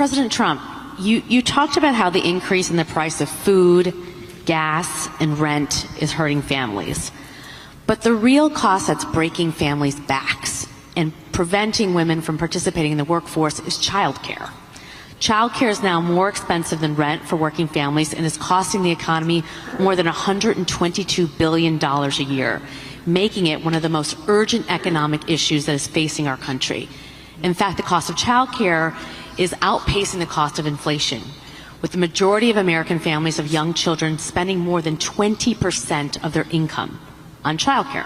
President Trump, you talked about how the increase in the price of food, gas, and rent is hurting families. But the real cost that's breaking families' backs and preventing women from participating in the workforce is childcare. Childcare is now more expensive than rent for working families and is costing the economy more than $122 billion a year, making it one of the most urgent economic issues that is facing our country. In fact, the cost of childcare is outpacing the cost of inflation, with the majority of American families of young children spending more than 20% of their income on childcare.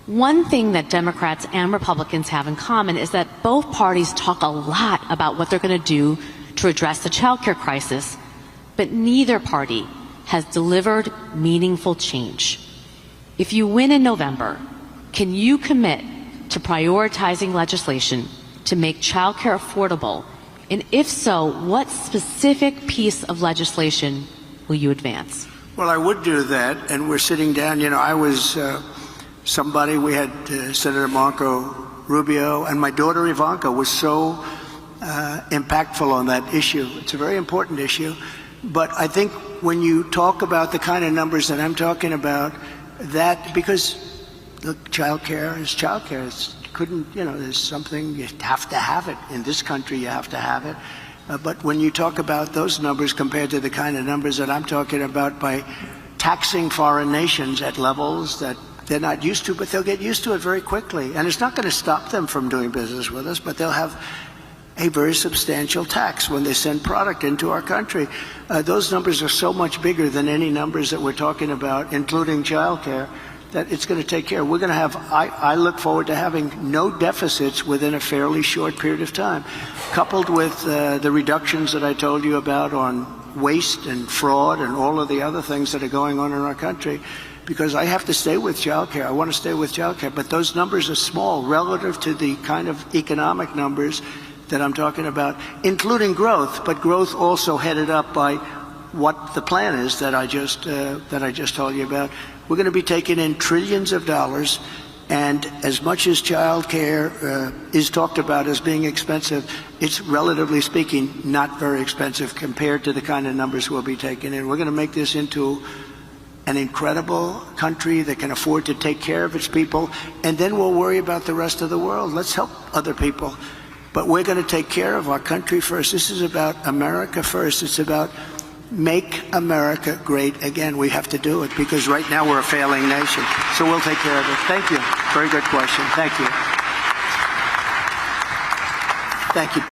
One thing that Democrats and Republicans have in common is that both parties talk a lot about what they're going to do to address the childcare crisis, but neither party has delivered meaningful change. If you win in November, can you commit to prioritizing legislation to make childcare affordable? And if so, what specific piece of legislation will you advance? Well, I would do that, and we're sitting down. You know, I was we had Senator Marco Rubio, and my daughter Ivanka was so impactful on that issue. It's a very important issue. But I think when you talk about the kind of numbers that I'm talking about, that, because look, childcare is childcare. There's something, you have to have it. In this country, you have to have it. But when you talk about those numbers compared to the kind of numbers that I'm talking about by taxing foreign nations at levels that they're not used to, but they'll get used to it very quickly. And it's not going to stop them from doing business with us, but they'll have a very substantial tax when they send product into our country. Those numbers are so much bigger than any numbers that we're talking about, including childcare, that it's going to take care. We're going to have, I look forward to having no deficits within a fairly short period of time, coupled with the reductions that I told you about on waste and fraud and all of the other things that are going on in our country. Because I have to stay with childcare. I want to stay with childcare, but those numbers are small relative to the kind of economic numbers that I'm talking about, including growth, but growth also headed up by what the plan is that I just told you about. We're going to be taking in trillions of dollars, and as much as child care is talked about as being expensive, it's relatively speaking not very expensive compared to the kind of numbers we'll be taking in. We're going to make this into an incredible country that can afford to take care of its people, and then we'll worry about the rest of the world. Let's help other people. But we're going to take care of our country first. This is about America first. It's about make America great again. We have to do it because right now we're a failing nation. So we'll take care of it. Thank you. Very good question. Thank you. Thank you.